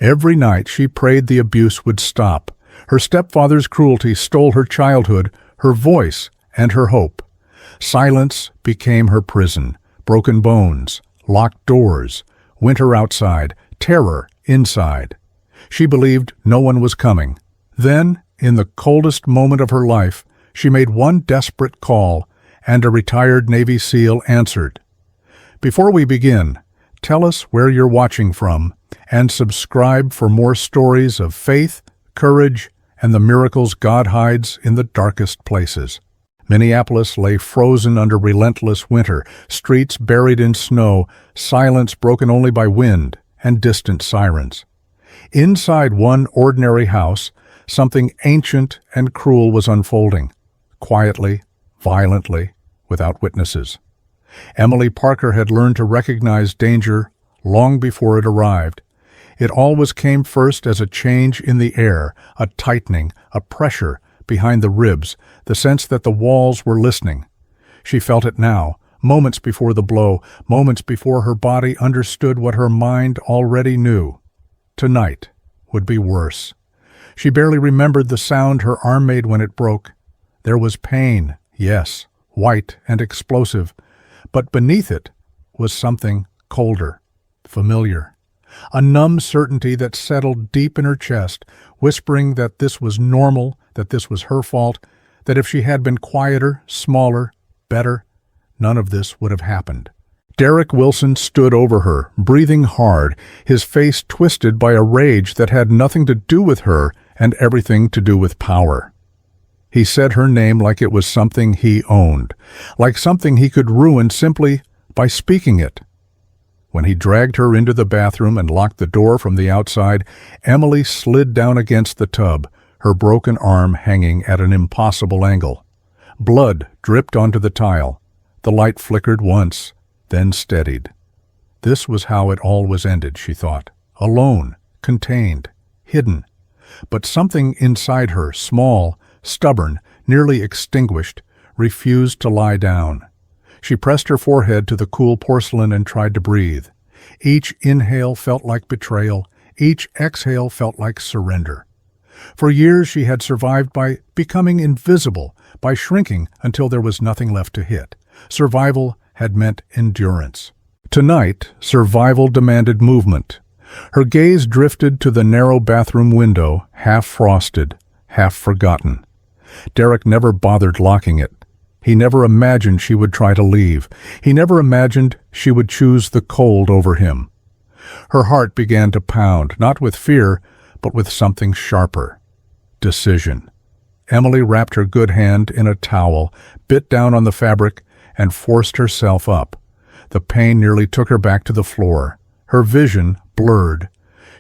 Every night she prayed the abuse would stop. Her stepfather's cruelty stole her childhood, her voice, and her hope. Silence became her prison. Broken bones, locked doors, winter outside, terror inside. She believed no one was coming. Then, in the coldest moment of her life, she made one desperate call, and a retired Navy SEAL answered. Before we begin, tell us where you're watching from, and subscribe for more stories of faith, courage, and the miracles God hides in the darkest places. Minneapolis lay frozen under relentless winter, streets buried in snow, silence broken only by wind and distant sirens. Inside one ordinary house, something ancient and cruel was unfolding, quietly, violently, without witnesses. Emily Parker had learned to recognize danger long before it arrived. It always came first as a change in the air, a tightening, a pressure behind the ribs, the sense that the walls were listening. She felt it now, moments before the blow, moments before her body understood what her mind already knew. Tonight would be worse. She barely remembered the sound her arm made when it broke. There was pain, yes, white and explosive, but beneath it was something colder, familiar. A numb certainty that settled deep in her chest, whispering that this was normal, that this was her fault, that if she had been quieter, smaller, better, none of this would have happened. Derek Wilson stood over her, breathing hard, his face twisted by a rage that had nothing to do with her and everything to do with power. He said her name like it was something he owned, like something he could ruin simply by speaking it. When he dragged her into the bathroom and locked the door from the outside, Emily slid down against the tub, her broken arm hanging at an impossible angle. Blood dripped onto the tile. The light flickered once, then steadied. This was how it all was ended, she thought. Alone, contained, hidden. But something inside her, small, stubborn, nearly extinguished, refused to lie down. She pressed her forehead to the cool porcelain and tried to breathe. Each inhale felt like betrayal. Each exhale felt like surrender. For years she had survived by becoming invisible, by shrinking until there was nothing left to hit. Survival had meant endurance. Tonight, survival demanded movement. Her gaze drifted to the narrow bathroom window, half frosted, half forgotten. Derek never bothered locking it. He never imagined she would try to leave. He never imagined she would choose the cold over him. Her heart began to pound, not with fear, but with something sharper. Decision. Emily wrapped her good hand in a towel, bit down on the fabric, and forced herself up. The pain nearly took her back to the floor. Her vision blurred.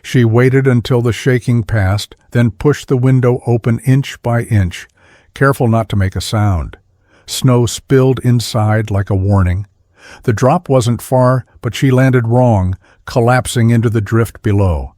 She waited until the shaking passed, then pushed the window open inch by inch, careful not to make a sound. Snow spilled inside like a warning. The drop wasn't far, but she landed wrong, collapsing into the drift below.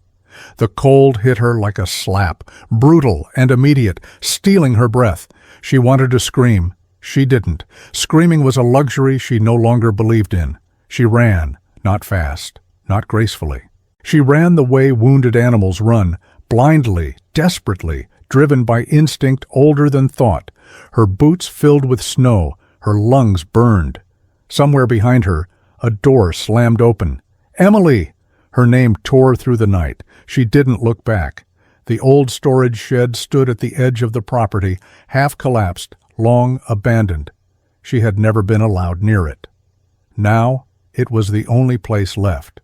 The cold hit her like a slap, brutal and immediate, stealing her breath. She wanted to scream. She didn't. Screaming was a luxury she no longer believed in. She ran, not fast, not gracefully. She ran the way wounded animals run, blindly, desperately, driven by instinct older than thought. Her boots filled with snow, her lungs burned. Somewhere behind her, a door slammed open. "Emily!" Her name tore through the night. She didn't look back. The old storage shed stood at the edge of the property, half collapsed, long abandoned. She had never been allowed near it. Now, it was the only place left.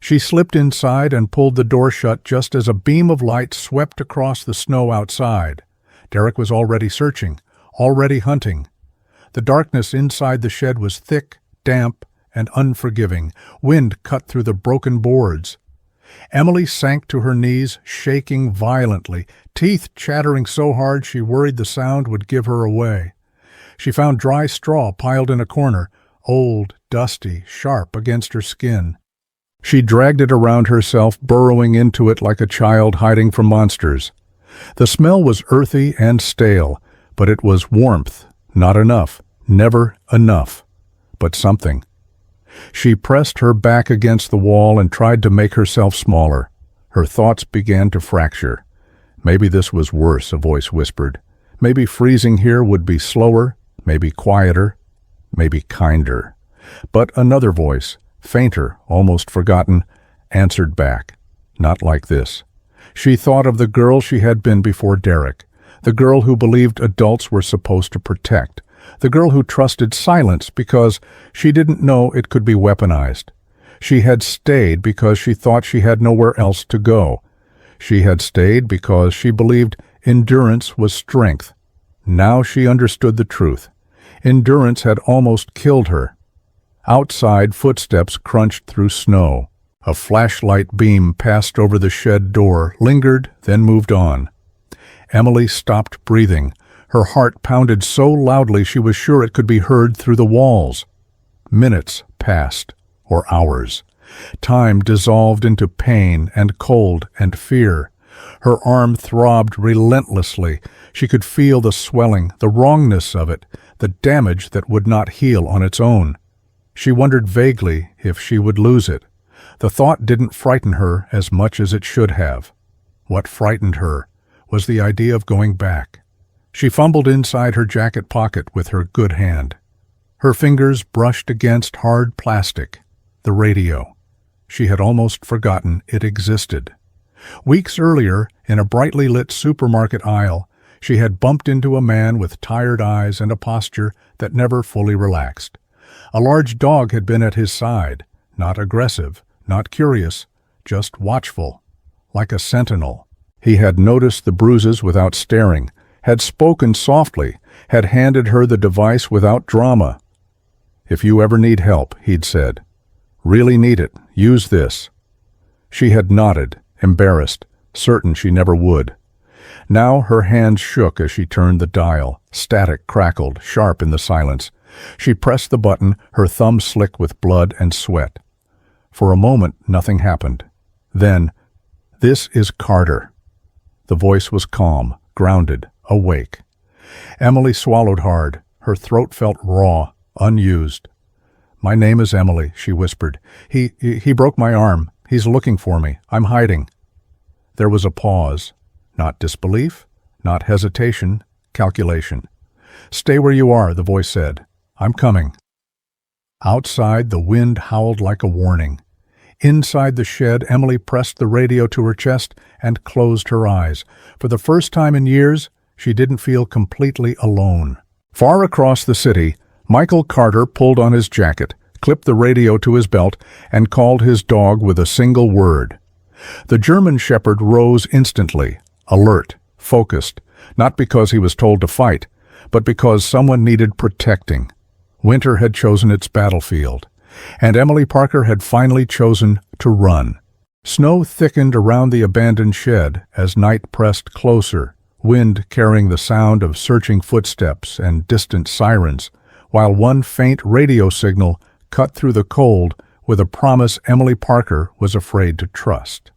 She slipped inside and pulled the door shut just as a beam of light swept across the snow outside. Derek was already searching, already hunting. The darkness inside the shed was thick, damp, and unforgiving. Wind cut through the broken boards. Emily sank to her knees, shaking violently, teeth chattering so hard she worried the sound would give her away. She found dry straw piled in a corner, old, dusty, sharp against her skin. She dragged it around herself, burrowing into it like a child hiding from monsters. The smell was earthy and stale, but it was warmth, not enough, never enough, but something. She pressed her back against the wall and tried to make herself smaller. Her thoughts began to fracture. Maybe this was worse, a voice whispered. Maybe freezing here would be slower, maybe quieter, maybe kinder. But another voice, fainter, almost forgotten, answered back. Not like this. She thought of the girl she had been before Derek, the girl who believed adults were supposed to protect, the girl who trusted silence because she didn't know it could be weaponized. She had stayed because she thought she had nowhere else to go. She had stayed because she believed endurance was strength. Now she understood the truth. Endurance had almost killed her. Outside, footsteps crunched through snow. A flashlight beam passed over the shed door, lingered, then moved on. Emily stopped breathing. Her heart pounded so loudly she was sure it could be heard through the walls. Minutes passed, or hours. Time dissolved into pain and cold and fear. Her arm throbbed relentlessly. She could feel the swelling, the wrongness of it, the damage that would not heal on its own. She wondered vaguely if she would lose it. The thought didn't frighten her as much as it should have. What frightened her was the idea of going back. She fumbled inside her jacket pocket with her good hand. Her fingers brushed against hard plastic, the radio. She had almost forgotten it existed. Weeks earlier, in a brightly lit supermarket aisle, she had bumped into a man with tired eyes and a posture that never fully relaxed. A large dog had been at his side, not aggressive, not curious, just watchful, like a sentinel. He had noticed the bruises without staring, had spoken softly, had handed her the device without drama. "If you ever need help," he'd said, "really need it, use this." She had nodded, embarrassed, certain she never would. Now her hands shook as she turned the dial. Static crackled, sharp in the silence. She pressed the button, her thumb slick with blood and sweat. For a moment, nothing happened. Then, "This is Carter." The voice was calm, grounded, awake. Emily swallowed hard. Her throat felt raw, unused. "My name is Emily," she whispered. He broke my arm. He's looking for me. I'm hiding." There was a pause. Not disbelief, not hesitation, calculation. "Stay where you are," the voice said. "I'm coming." Outside, the wind howled like a warning. Inside the shed, Emily pressed the radio to her chest and closed her eyes. For the first time in years, she didn't feel completely alone. Far across the city, Michael Carter pulled on his jacket, clipped the radio to his belt, and called his dog with a single word. The German shepherd rose instantly, alert, focused, not because he was told to fight, but because someone needed protecting. Winter had chosen its battlefield, and Emily Parker had finally chosen to run. Snow thickened around the abandoned shed as night pressed closer, wind carrying the sound of searching footsteps and distant sirens, while one faint radio signal cut through the cold with a promise Emily Parker was afraid to trust.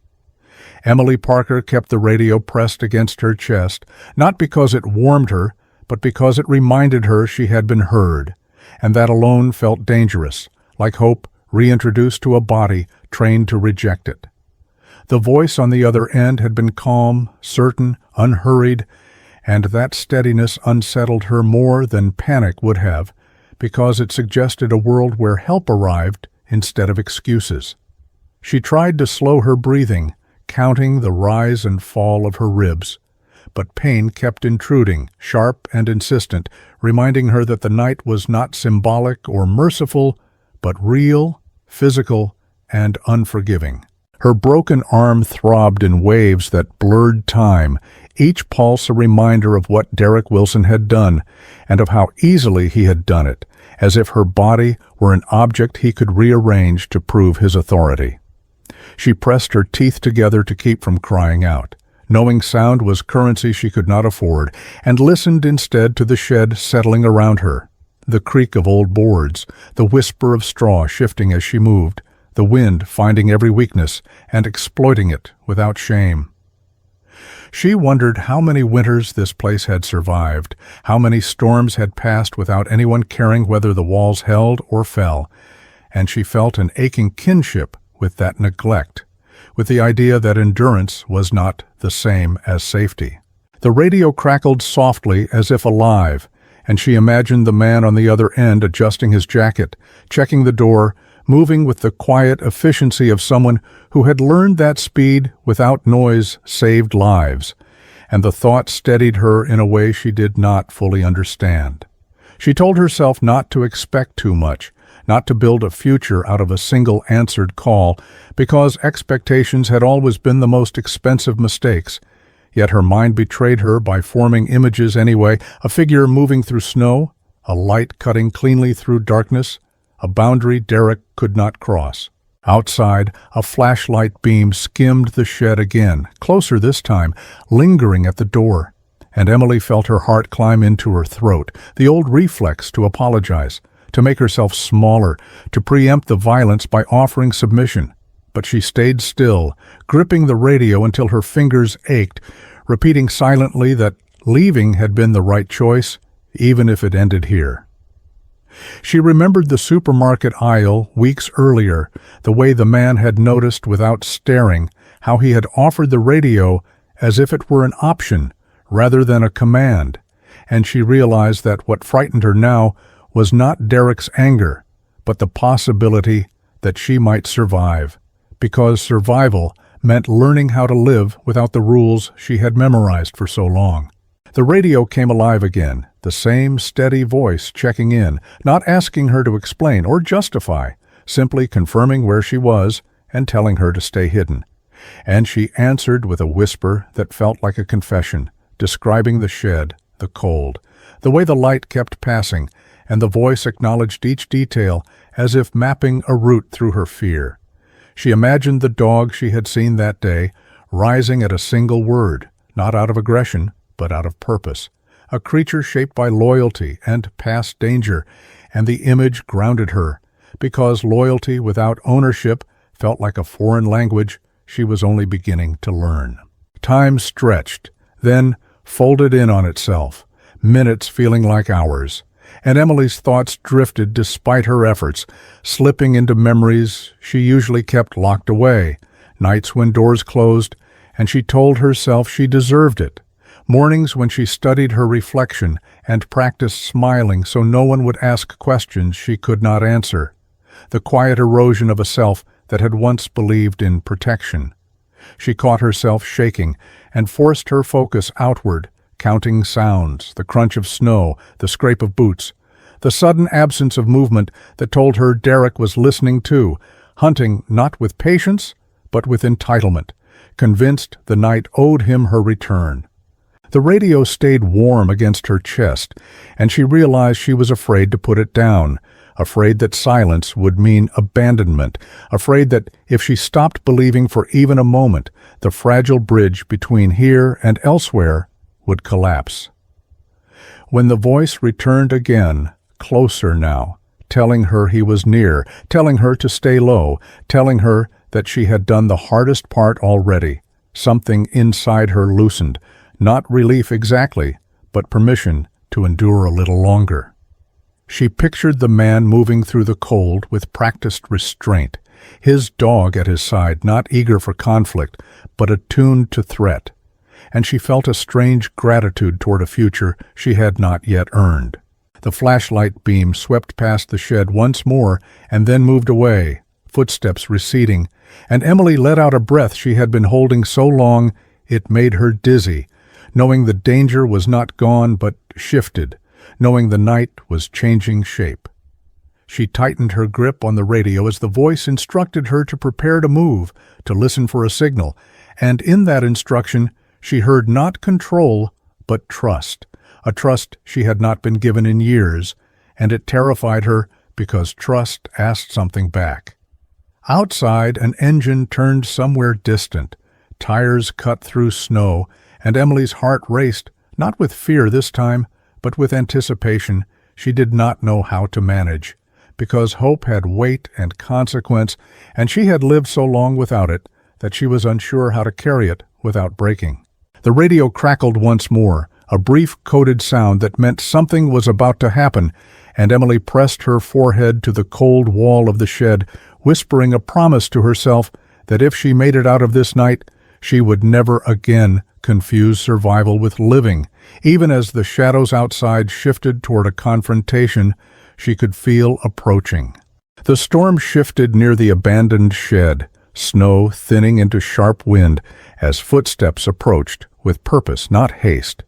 Emily Parker kept the radio pressed against her chest, not because it warmed her, but because it reminded her she had been heard, and that alone felt dangerous, like hope reintroduced to a body trained to reject it. The voice on the other end had been calm, certain, unhurried, and that steadiness unsettled her more than panic would have, because it suggested a world where help arrived instead of excuses. She tried to slow her breathing, counting the rise and fall of her ribs, but pain kept intruding, sharp and insistent, reminding her that the night was not symbolic or merciful, but real, physical, and unforgiving. Her broken arm throbbed in waves that blurred time, each pulse a reminder of what Derek Wilson had done, and of how easily he had done it, as if her body were an object he could rearrange to prove his authority. She pressed her teeth together to keep from crying out, knowing sound was currency she could not afford, and listened instead to the shed settling around her, the creak of old boards, the whisper of straw shifting as she moved, the wind finding every weakness and exploiting it without shame. She wondered how many winters this place had survived, how many storms had passed without anyone caring whether the walls held or fell, and she felt an aching kinship with that neglect, with the idea that endurance was not the same as safety. The radio crackled softly as if alive, and she imagined the man on the other end adjusting his jacket, checking the door, moving with the quiet efficiency of someone who had learned that speed without noise saved lives, and the thought steadied her in a way she did not fully understand. She told herself not to expect too much, not to build a future out of a single answered call, because expectations had always been the most expensive mistakes. Yet her mind betrayed her by forming images anyway, a figure moving through snow, a light cutting cleanly through darkness, a boundary Derek could not cross. Outside, a flashlight beam skimmed the shed again, closer this time, lingering at the door. And Emily felt her heart climb into her throat, the old reflex to apologize, to make herself smaller, to preempt the violence by offering submission. But she stayed still, gripping the radio until her fingers ached, repeating silently that leaving had been the right choice, even if it ended here. She remembered the supermarket aisle weeks earlier, the way the man had noticed without staring, how he had offered the radio as if it were an option rather than a command, and she realized that what frightened her now was not Derek's anger, but the possibility that she might survive, because survival meant learning how to live without the rules she had memorized for so long. The radio came alive again, the same steady voice checking in, not asking her to explain or justify, simply confirming where she was and telling her to stay hidden. And she answered with a whisper that felt like a confession, describing the shed, the cold, the way the light kept passing, and the voice acknowledged each detail as if mapping a route through her fear. She imagined the dog she had seen that day, rising at a single word, not out of aggression, but out of purpose, a creature shaped by loyalty and past danger, and the image grounded her, because loyalty without ownership felt like a foreign language she was only beginning to learn. Time stretched, then folded in on itself, minutes feeling like hours, and Emily's thoughts drifted despite her efforts, slipping into memories she usually kept locked away, nights when doors closed, and she told herself she deserved it, mornings when she studied her reflection and practiced smiling so no one would ask questions she could not answer, the quiet erosion of a self that had once believed in protection. She caught herself shaking and forced her focus outward, counting sounds, the crunch of snow, the scrape of boots, the sudden absence of movement that told her Derek was listening too, hunting not with patience, but with entitlement, convinced the night owed him her return. The radio stayed warm against her chest, and she realized she was afraid to put it down, afraid that silence would mean abandonment, afraid that if she stopped believing for even a moment, the fragile bridge between here and elsewhere would collapse. When the voice returned again, closer now, telling her he was near, telling her to stay low, telling her that she had done the hardest part already, something inside her loosened, not relief exactly, but permission to endure a little longer. She pictured the man moving through the cold with practiced restraint, his dog at his side, not eager for conflict, but attuned to threat, and she felt a strange gratitude toward a future she had not yet earned. The flashlight beam swept past the shed once more and then moved away, footsteps receding, and Emily let out a breath she had been holding so long it made her dizzy, knowing the danger was not gone but shifted, knowing the night was changing shape. She tightened her grip on the radio as the voice instructed her to prepare to move, to listen for a signal, and in that instruction she heard not control but trust, a trust she had not been given in years, and it terrified her because trust asked something back. Outside, an engine turned somewhere distant, tires cut through snow, and Emily's heart raced, not with fear this time, but with anticipation she did not know how to manage, because hope had weight and consequence, and she had lived so long without it that she was unsure how to carry it without breaking. The radio crackled once more, a brief coded sound that meant something was about to happen, and Emily pressed her forehead to the cold wall of the shed, whispering a promise to herself that if she made it out of this night, she would never again confuse survival with living. Even as the shadows outside shifted toward a confrontation she could feel approaching. The storm shifted near the abandoned shed, snow thinning into sharp wind as footsteps approached with purpose, not haste,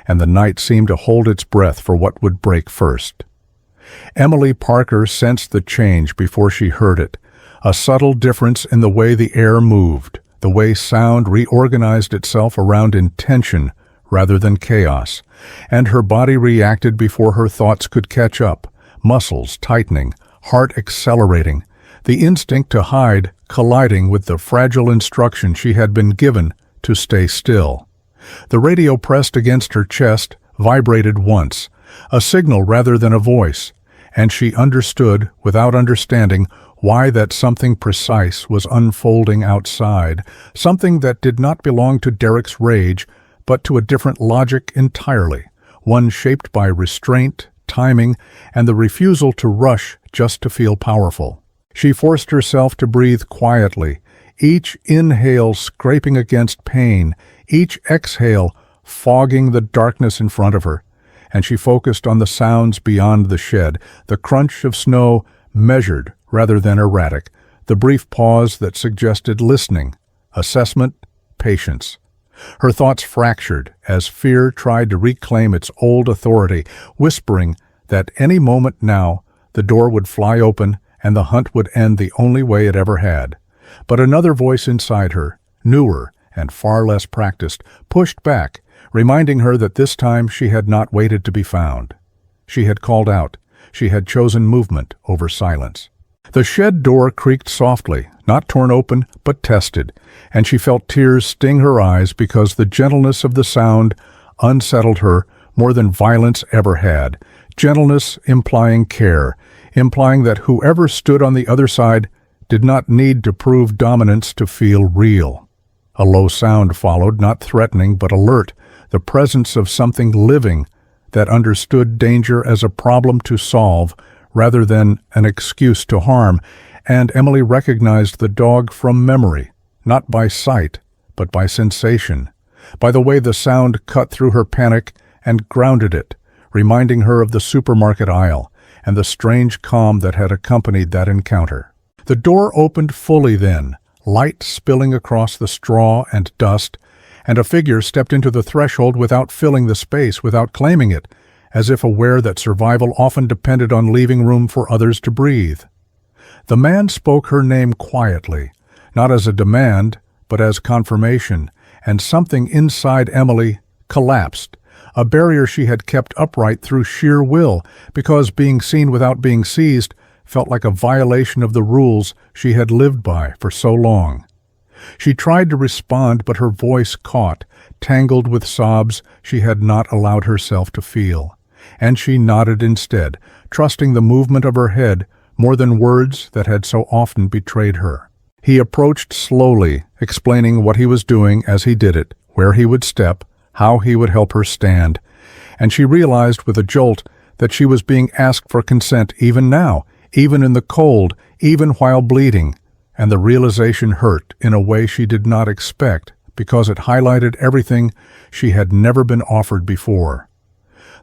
and the night seemed to hold its breath for what would break first. Emily Parker sensed the change before she heard it, a subtle difference in the way the air moved, the way sound reorganized itself around intention rather than chaos, and her body reacted before her thoughts could catch up, muscles tightening, heart accelerating, the instinct to hide colliding with the fragile instruction she had been given to stay still. The radio pressed against her chest vibrated once, a signal rather than a voice, and she understood, without understanding, why that something precise was unfolding outside, something that did not belong to Derek's rage, but to a different logic entirely, one shaped by restraint, timing, and the refusal to rush just to feel powerful. She forced herself to breathe quietly, each inhale scraping against pain, each exhale fogging the darkness in front of her, and she focused on the sounds beyond the shed, the crunch of snow measured rather than erratic, the brief pause that suggested listening, assessment, patience. Her thoughts fractured as fear tried to reclaim its old authority, whispering that any moment now the door would fly open and the hunt would end the only way it ever had. But another voice inside her, newer and far less practiced, pushed back, reminding her that this time she had not waited to be found. She had called out. She had chosen movement over silence. The shed door creaked softly, not torn open, but tested, and she felt tears sting her eyes because the gentleness of the sound unsettled her more than violence ever had. Gentleness implying care, implying that whoever stood on the other side did not need to prove dominance to feel real. A low sound followed, not threatening but alert, the presence of something living that understood danger as a problem to solve rather than an excuse to harm, and Emily recognized the dog from memory, not by sight, but by sensation, by the way the sound cut through her panic and grounded it, reminding her of the supermarket aisle and the strange calm that had accompanied that encounter. The door opened fully then, light spilling across the straw and dust, and a figure stepped into the threshold without filling the space, without claiming it, as if aware that survival often depended on leaving room for others to breathe. The man spoke her name quietly, not as a demand, but as confirmation, and something inside Emily collapsed, a barrier she had kept upright through sheer will, because being seen without being seized felt like a violation of the rules she had lived by for so long. She tried to respond, but her voice caught, tangled with sobs she had not allowed herself to feel, and she nodded instead, trusting the movement of her head more than words that had so often betrayed her. He approached slowly, explaining what he was doing as he did it, where he would step, how he would help her stand, and she realized with a jolt that she was being asked for consent even now, even in the cold, even while bleeding, and the realization hurt in a way she did not expect because it highlighted everything she had never been offered before.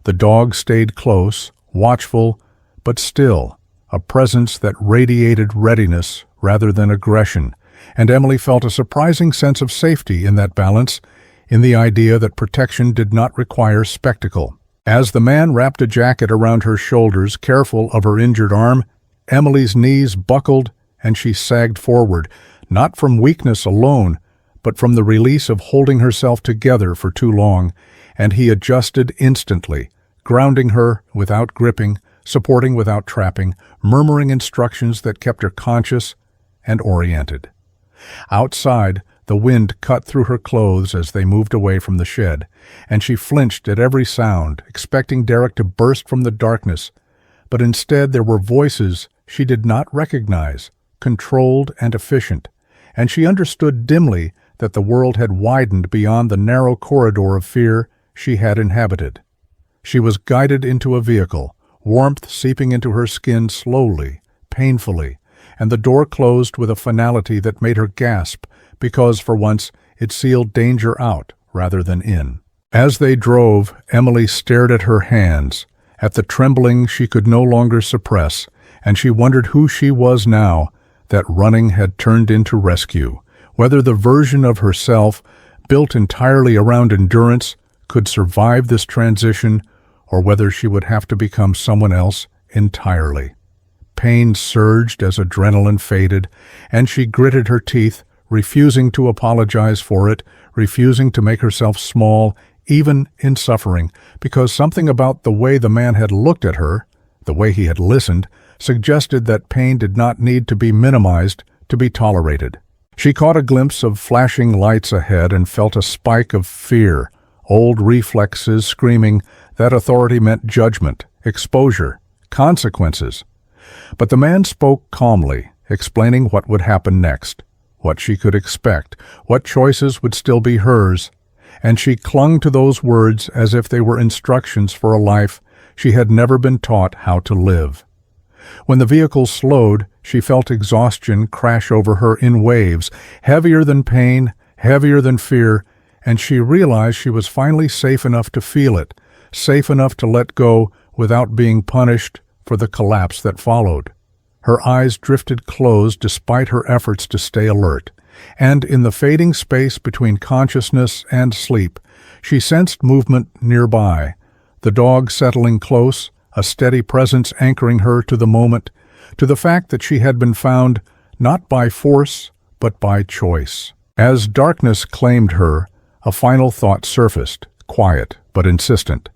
The dog stayed close, watchful, but still, a presence that radiated readiness rather than aggression, and Emily felt a surprising sense of safety in that balance, in the idea that protection did not require spectacle. As the man wrapped a jacket around her shoulders, careful of her injured arm, Emily's knees buckled and she sagged forward, not from weakness alone, but from the release of holding herself together for too long, and he adjusted instantly, grounding her without gripping, supporting without trapping, murmuring instructions that kept her conscious and oriented. Outside, the wind cut through her clothes as they moved away from the shed, and she flinched at every sound, expecting Derek to burst from the darkness. But instead there were voices she did not recognize, controlled and efficient, and she understood dimly that the world had widened beyond the narrow corridor of fear she had inhabited. She was guided into a vehicle, warmth seeping into her skin slowly, painfully, and the door closed with a finality that made her gasp, because, for once, it sealed danger out rather than in. As they drove, Emily stared at her hands, at the trembling she could no longer suppress, and she wondered who she was now that running had turned into rescue, whether the version of herself, built entirely around endurance, could survive this transition, or whether she would have to become someone else entirely. Pain surged as adrenaline faded, and she gritted her teeth, refusing to apologize for it, refusing to make herself small, even in suffering, because something about the way the man had looked at her, the way he had listened, suggested that pain did not need to be minimized to be tolerated. She caught a glimpse of flashing lights ahead and felt a spike of fear, old reflexes screaming that authority meant judgment, exposure, consequences. But the man spoke calmly, explaining what would happen next, what she could expect, what choices would still be hers, and she clung to those words as if they were instructions for a life she had never been taught how to live. When the vehicle slowed, she felt exhaustion crash over her in waves, heavier than pain, heavier than fear, and she realized she was finally safe enough to feel it, safe enough to let go without being punished for the collapse that followed. Her eyes drifted closed despite her efforts to stay alert, and in the fading space between consciousness and sleep, she sensed movement nearby, the dog settling close, a steady presence anchoring her to the moment, to the fact that she had been found not by force, but by choice. As darkness claimed her, a final thought surfaced, quiet but insistent,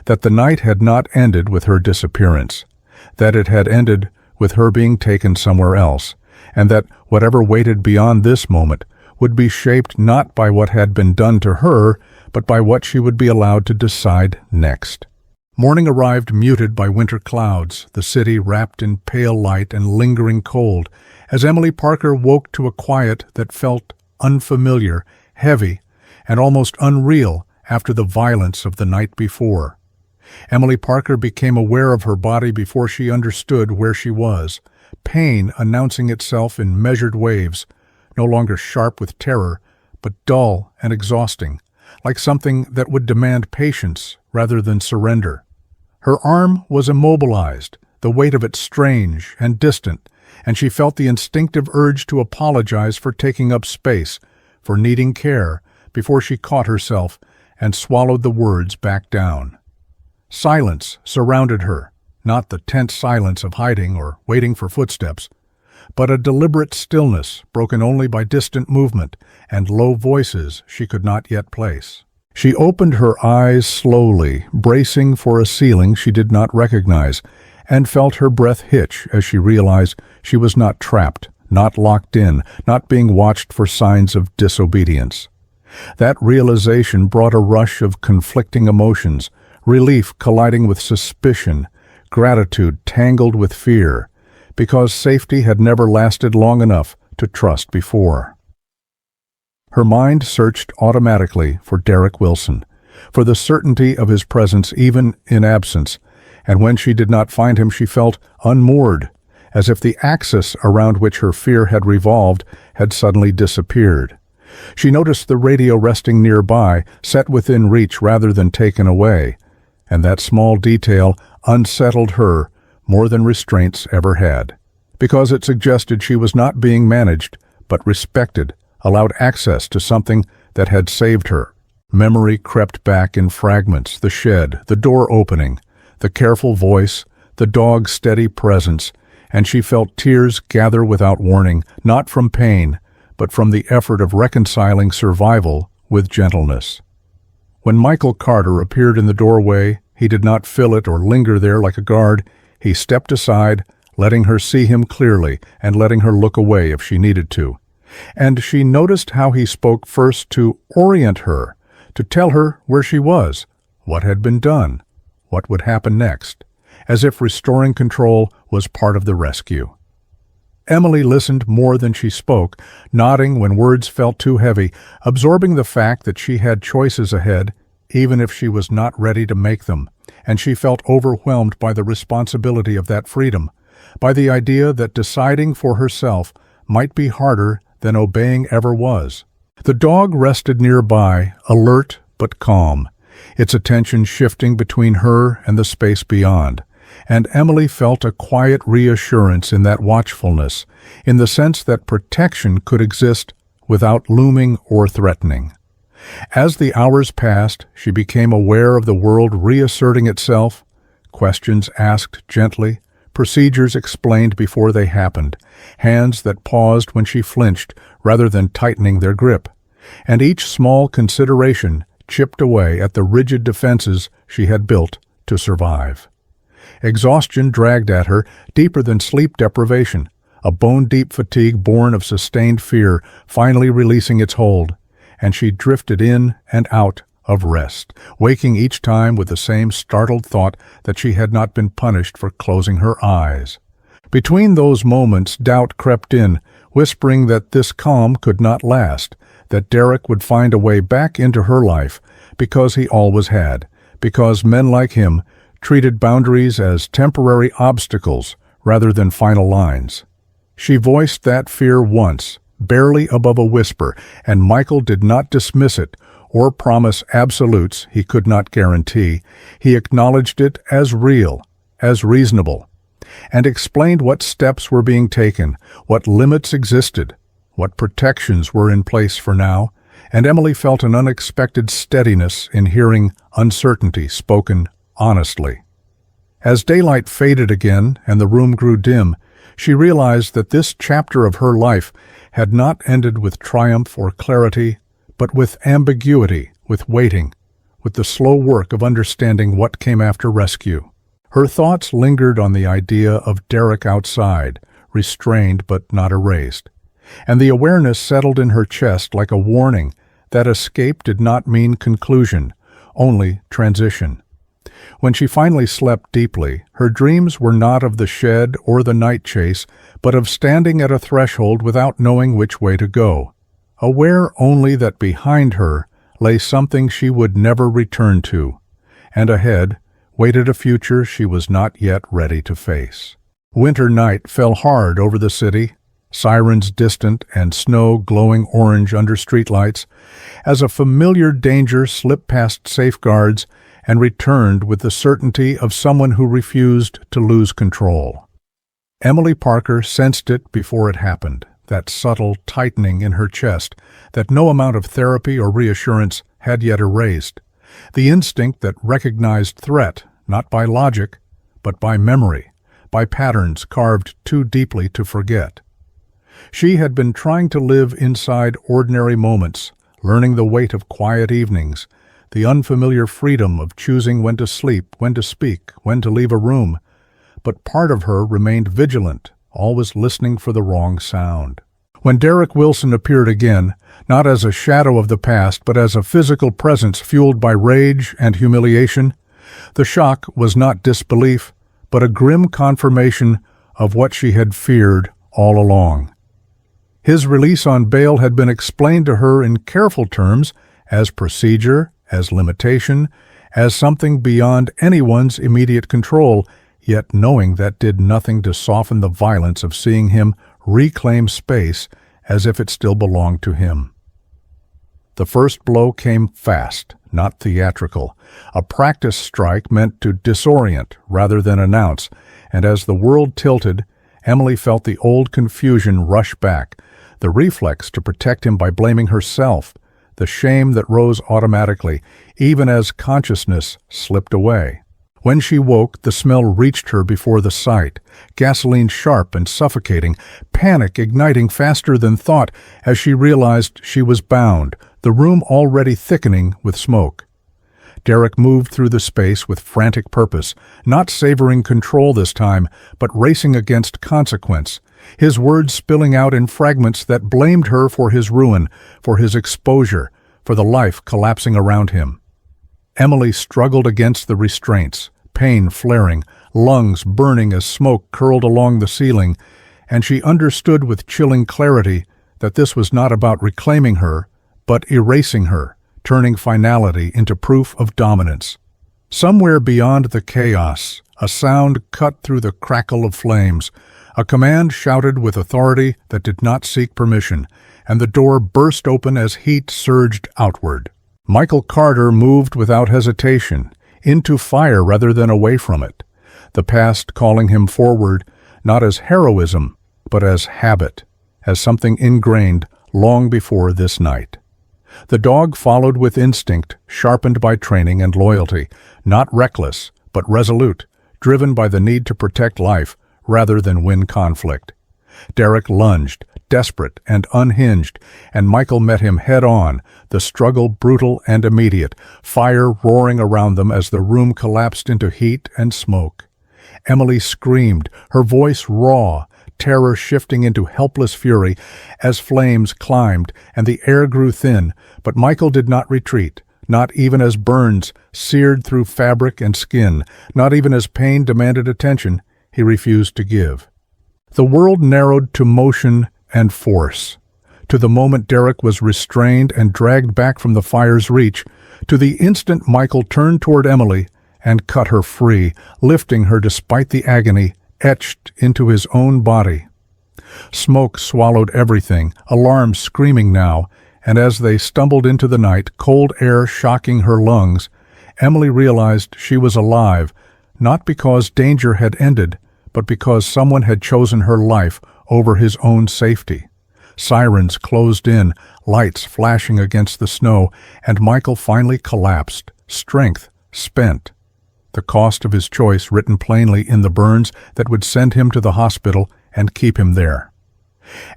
that the night had not ended with her disappearance, that it had ended with her being taken somewhere else, and that whatever waited beyond this moment would be shaped not by what had been done to her, but by what she would be allowed to decide next. Morning arrived muted by winter clouds, the city wrapped in pale light and lingering cold, as Emily Parker woke to a quiet that felt unfamiliar, heavy, and almost unreal after the violence of the night before. Emily Parker became aware of her body before she understood where she was, pain announcing itself in measured waves, no longer sharp with terror, but dull and exhausting, like something that would demand patience rather than surrender. Her arm was immobilized, the weight of it strange and distant, and she felt the instinctive urge to apologize for taking up space, for needing care, before she caught herself and swallowed the words back down. Silence surrounded her, not the tense silence of hiding or waiting for footsteps, but a deliberate stillness broken only by distant movement and low voices she could not yet place. She opened her eyes slowly, bracing for a ceiling she did not recognize, and felt her breath hitch as she realized she was not trapped, not locked in, not being watched for signs of disobedience. That realization brought a rush of conflicting emotions, relief colliding with suspicion, gratitude tangled with fear, because safety had never lasted long enough to trust before. Her mind searched automatically for Derek Wilson, for the certainty of his presence even in absence, and when she did not find him she felt unmoored, as if the axis around which her fear had revolved had suddenly disappeared. She noticed the radio resting nearby, set within reach rather than taken away, and that small detail unsettled her more than restraints ever had, because it suggested she was not being managed, but respected, allowed access to something that had saved her. Memory crept back in fragments, the shed, the door opening, the careful voice, the dog's steady presence, and she felt tears gather without warning, not from pain, but from the effort of reconciling survival with gentleness. When Michael Carter appeared in the doorway, he did not fill it or linger there like a guard. He stepped aside, letting her see him clearly and letting her look away if she needed to. And she noticed how he spoke first to orient her, to tell her where she was, what had been done, what would happen next, as if restoring control was part of the rescue. Emily listened more than she spoke, nodding when words felt too heavy, absorbing the fact that she had choices ahead, even if she was not ready to make them, and she felt overwhelmed by the responsibility of that freedom, by the idea that deciding for herself might be harder than obeying ever was. The dog rested nearby, alert but calm, its attention shifting between her and the space beyond, and Emily felt a quiet reassurance in that watchfulness, in the sense that protection could exist without looming or threatening. As the hours passed, she became aware of the world reasserting itself, questions asked gently, procedures explained before they happened, hands that paused when she flinched rather than tightening their grip, and each small consideration chipped away at the rigid defenses she had built to survive. Exhaustion dragged at her deeper than sleep deprivation, a bone-deep fatigue born of sustained fear finally releasing its hold, and she drifted in and out of rest, waking each time with the same startled thought that she had not been punished for closing her eyes. Between those moments, doubt crept in, whispering that this calm could not last, that Derek would find a way back into her life, because he always had, because men like him treated boundaries as temporary obstacles rather than final lines. She voiced that fear once, barely above a whisper, and Michael did not dismiss it or promise absolutes he could not guarantee. He acknowledged it as real, as reasonable, and explained what steps were being taken, what limits existed, what protections were in place for now, and Emily felt an unexpected steadiness in hearing uncertainty spoken honestly. As daylight faded again and the room grew dim, she realized that this chapter of her life had not ended with triumph or clarity, but with ambiguity, with waiting, with the slow work of understanding what came after rescue. Her thoughts lingered on the idea of Derek outside, restrained but not erased, and the awareness settled in her chest like a warning that escape did not mean conclusion, only transition. When she finally slept deeply, her dreams were not of the shed or the night chase, but of standing at a threshold without knowing which way to go, aware only that behind her lay something she would never return to, and ahead waited a future she was not yet ready to face. Winter night fell hard over the city, sirens distant and snow glowing orange under streetlights, as a familiar danger slipped past safeguards and returned with the certainty of someone who refused to lose control. Emily Parker sensed it before it happened, that subtle tightening in her chest that no amount of therapy or reassurance had yet erased, the instinct that recognized threat not by logic, but by memory, by patterns carved too deeply to forget. She had been trying to live inside ordinary moments, learning the weight of quiet evenings, the unfamiliar freedom of choosing when to sleep, when to speak, when to leave a room, but part of her remained vigilant, always listening for the wrong sound. When Derek Wilson appeared again, not as a shadow of the past, but as a physical presence fueled by rage and humiliation, the shock was not disbelief, but a grim confirmation of what she had feared all along. His release on bail had been explained to her in careful terms as procedure, as limitation, as something beyond anyone's immediate control, yet knowing that did nothing to soften the violence of seeing him reclaim space as if it still belonged to him. The first blow came fast, not theatrical, a practice strike meant to disorient rather than announce, and as the world tilted, Emily felt the old confusion rush back, the reflex to protect him by blaming herself, the shame that rose automatically, even as consciousness slipped away. When she woke, the smell reached her before the sight, gasoline sharp and suffocating, panic igniting faster than thought as she realized she was bound, the room already thickening with smoke. Derek moved through the space with frantic purpose, not savoring control this time, but racing against consequence, his words spilling out in fragments that blamed her for his ruin, for his exposure, for the life collapsing around him. Emily struggled against the restraints, pain flaring, lungs burning as smoke curled along the ceiling, and she understood with chilling clarity that this was not about reclaiming her, but erasing her, turning finality into proof of dominance. Somewhere beyond the chaos, a sound cut through the crackle of flames, a command shouted with authority that did not seek permission, and the door burst open as heat surged outward. Michael Carter moved without hesitation, into fire rather than away from it, the past calling him forward, not as heroism, but as habit, as something ingrained long before this night. The dog followed with instinct, sharpened by training and loyalty, not reckless, but resolute, driven by the need to protect life rather than win conflict. Derek lunged, desperate and unhinged, and Michael met him head-on, the struggle brutal and immediate, fire roaring around them as the room collapsed into heat and smoke. Emily screamed, her voice raw, terror shifting into helpless fury as flames climbed and the air grew thin, but Michael did not retreat, not even as burns seared through fabric and skin, not even as pain demanded attention. He refused to give. The world narrowed to motion and force, to the moment Derek was restrained and dragged back from the fire's reach, to the instant Michael turned toward Emily and cut her free, lifting her despite the agony etched into his own body. Smoke swallowed everything, alarms screaming now, and as they stumbled into the night, cold air shocking her lungs, Emily realized she was alive, not because danger had ended, but because someone had chosen her life over his own safety. Sirens closed in, lights flashing against the snow, and Michael finally collapsed, strength spent. The cost of his choice written plainly in the burns that would send him to the hospital and keep him there.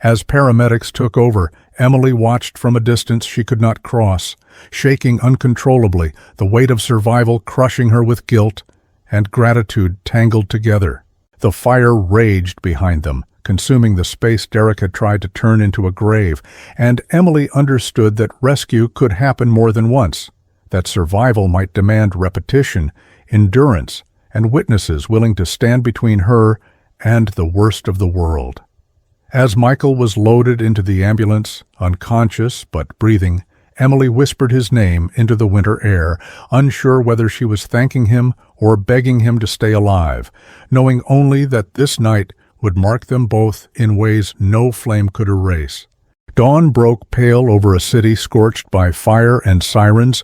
As paramedics took over, Emily watched from a distance she could not cross, shaking uncontrollably, the weight of survival crushing her with guilt and gratitude tangled together. The fire raged behind them, consuming the space Derek had tried to turn into a grave, and Emily understood that rescue could happen more than once, that survival might demand repetition, endurance, and witnesses willing to stand between her and the worst of the world. As Michael was loaded into the ambulance, unconscious but breathing, Emily whispered his name into the winter air, unsure whether she was thanking him or begging him to stay alive, knowing only that this night would mark them both in ways no flame could erase. Dawn broke pale over a city scorched by fire and sirens,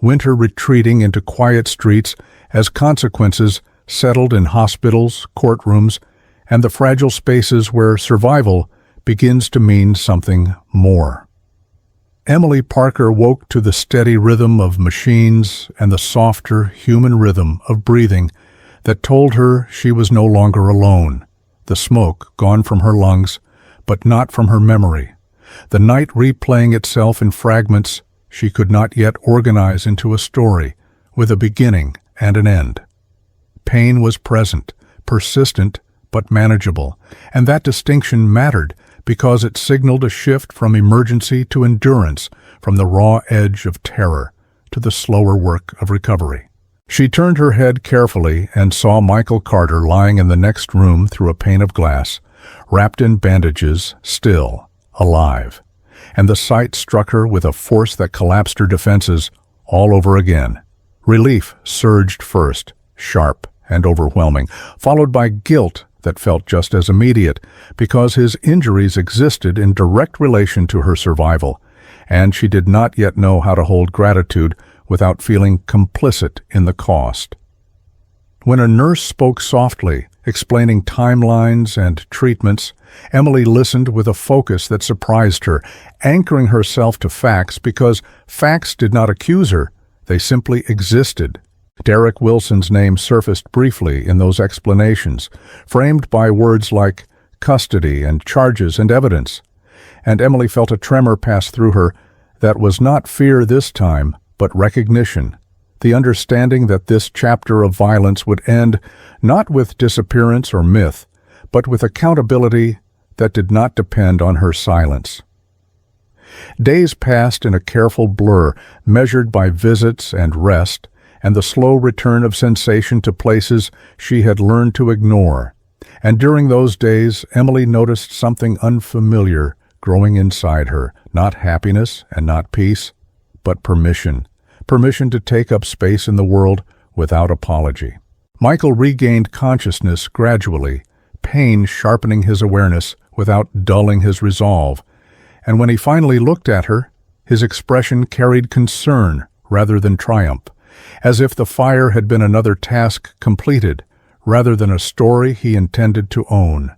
winter retreating into quiet streets as consequences settled in hospitals, courtrooms, and the fragile spaces where survival begins to mean something more. Emily Parker woke to the steady rhythm of machines and the softer human rhythm of breathing that told her she was no longer alone, the smoke gone from her lungs, but not from her memory, the night replaying itself in fragments she could not yet organize into a story, with a beginning and an end. Pain was present, persistent, but manageable, and that distinction mattered because it signaled a shift from emergency to endurance, from the raw edge of terror to the slower work of recovery. She turned her head carefully and saw Michael Carter lying in the next room through a pane of glass, wrapped in bandages, still alive, and the sight struck her with a force that collapsed her defenses all over again. Relief surged first, sharp and overwhelming, followed by guilt that felt just as immediate, because his injuries existed in direct relation to her survival, and she did not yet know how to hold gratitude without feeling complicit in the cost. When a nurse spoke softly, explaining timelines and treatments, Emily listened with a focus that surprised her, anchoring herself to facts because facts did not accuse her, they simply existed. Derek Wilson's name surfaced briefly in those explanations, framed by words like custody and charges and evidence, and Emily felt a tremor pass through her that was not fear this time, but recognition, the understanding that this chapter of violence would end not with disappearance or myth, but with accountability that did not depend on her silence. Days passed in a careful blur, measured by visits and rest, and the slow return of sensation to places she had learned to ignore. And during those days, Emily noticed something unfamiliar growing inside her, not happiness and not peace, but permission. Permission to take up space in the world without apology. Michael regained consciousness gradually, pain sharpening his awareness without dulling his resolve. And when he finally looked at her, his expression carried concern rather than triumph, as if the fire had been another task completed, rather than a story he intended to own.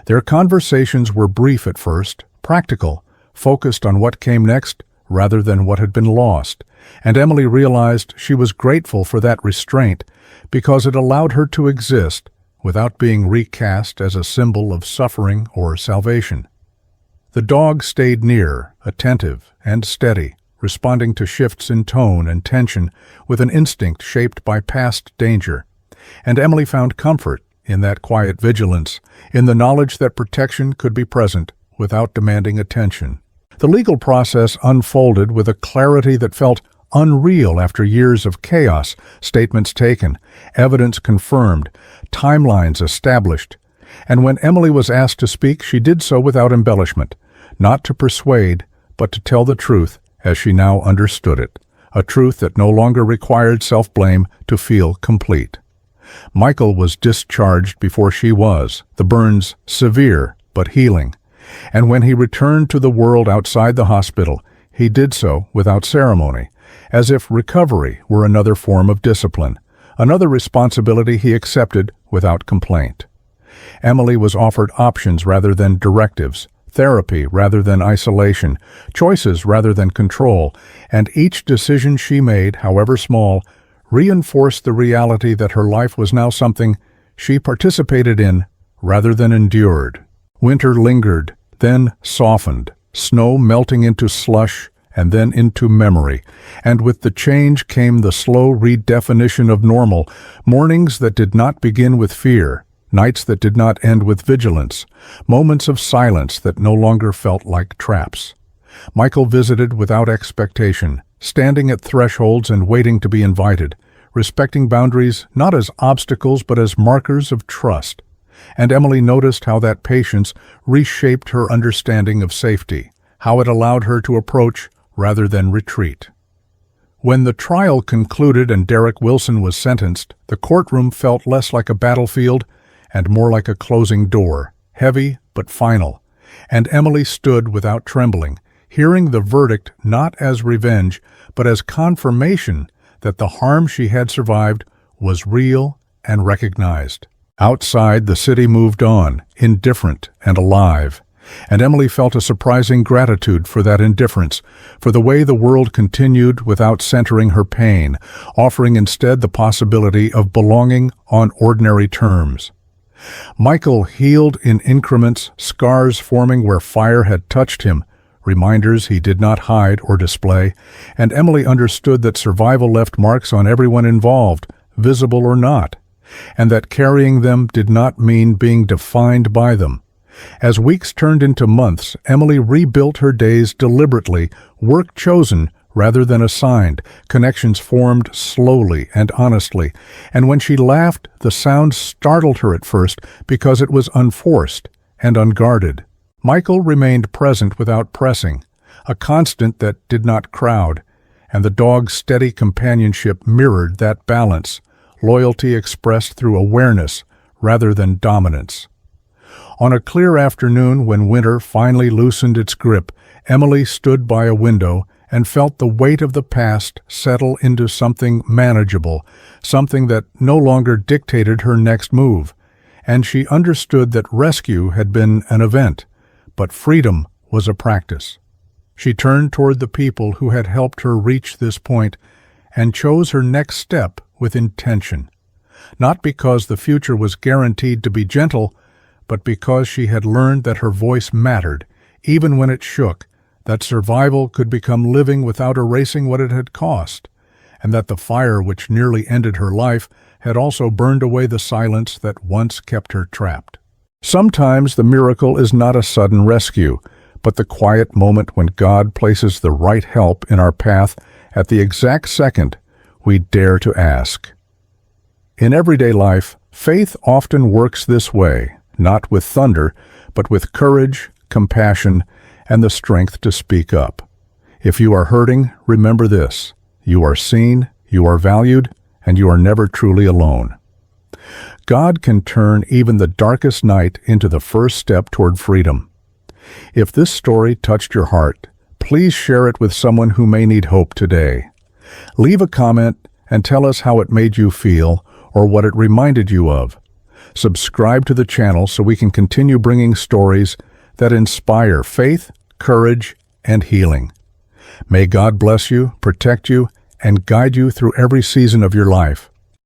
Their conversations were brief at first, practical, focused on what came next rather than what had been lost, and Emily realized she was grateful for that restraint because it allowed her to exist without being recast as a symbol of suffering or salvation. The dog stayed near, attentive and steady, responding to shifts in tone and tension with an instinct shaped by past danger, and Emily found comfort in that quiet vigilance, in the knowledge that protection could be present without demanding attention. The legal process unfolded with a clarity that felt unreal after years of chaos, statements taken, evidence confirmed, timelines established. And when Emily was asked to speak, she did so without embellishment, not to persuade, but to tell the truth as she now understood it, a truth that no longer required self-blame to feel complete. Michael was discharged before she was, the burns severe but healing, and when he returned to the world outside the hospital, he did so without ceremony, as if recovery were another form of discipline, another responsibility he accepted without complaint. Emily was offered options rather than directives, therapy rather than isolation, choices rather than control, and each decision she made, however small, reinforced the reality that her life was now something she participated in rather than endured. Winter lingered, then softened, snow melting into slush and then into memory, and with the change came the slow redefinition of normal, mornings that did not begin with fear, nights that did not end with vigilance, moments of silence that no longer felt like traps. Michael visited without expectation, standing at thresholds and waiting to be invited, respecting boundaries not as obstacles but as markers of trust. And Emily noticed how that patience reshaped her understanding of safety, how it allowed her to approach rather than retreat. When the trial concluded and Derek Wilson was sentenced, the courtroom felt less like a battlefield and more like a closing door, heavy but final, and Emily stood without trembling, hearing the verdict not as revenge, but as confirmation that the harm she had survived was real and recognized. Outside, the city moved on, indifferent and alive, and Emily felt a surprising gratitude for that indifference, for the way the world continued without centering her pain, offering instead the possibility of belonging on ordinary terms. Michael healed in increments, scars forming where fire had touched him, reminders he did not hide or display, and Emily understood that survival left marks on everyone involved, visible or not, and that carrying them did not mean being defined by them. As weeks turned into months, Emily rebuilt her days deliberately, work chosen rather than assigned, connections formed slowly and honestly, and when she laughed, the sound startled her at first because it was unforced and unguarded. Michael remained present without pressing, a constant that did not crowd, and the dog's steady companionship mirrored that balance, loyalty expressed through awareness rather than dominance. On a clear afternoon when winter finally loosened its grip, Emily stood by a window and felt the weight of the past settle into something manageable, something that no longer dictated her next move, and she understood that rescue had been an event, but freedom was a practice. She turned toward the people who had helped her reach this point and chose her next step with intention, not because the future was guaranteed to be gentle, but because she had learned that her voice mattered, even when it shook, that survival could become living without erasing what it had cost, and that the fire which nearly ended her life had also burned away the silence that once kept her trapped. Sometimes the miracle is not a sudden rescue, but the quiet moment when God places the right help in our path at the exact second we dare to ask. In everyday life, faith often works this way, not with thunder, but with courage, compassion, and the strength to speak up. If you are hurting, remember this: you are seen, you are valued, and you are never truly alone. God can turn even the darkest night into the first step toward freedom. If this story touched your heart, please share it with someone who may need hope today. Leave a comment and tell us how it made you feel or what it reminded you of. Subscribe to the channel so we can continue bringing stories that inspire faith, courage, and healing. May God bless you, protect you, and guide you through every season of your life.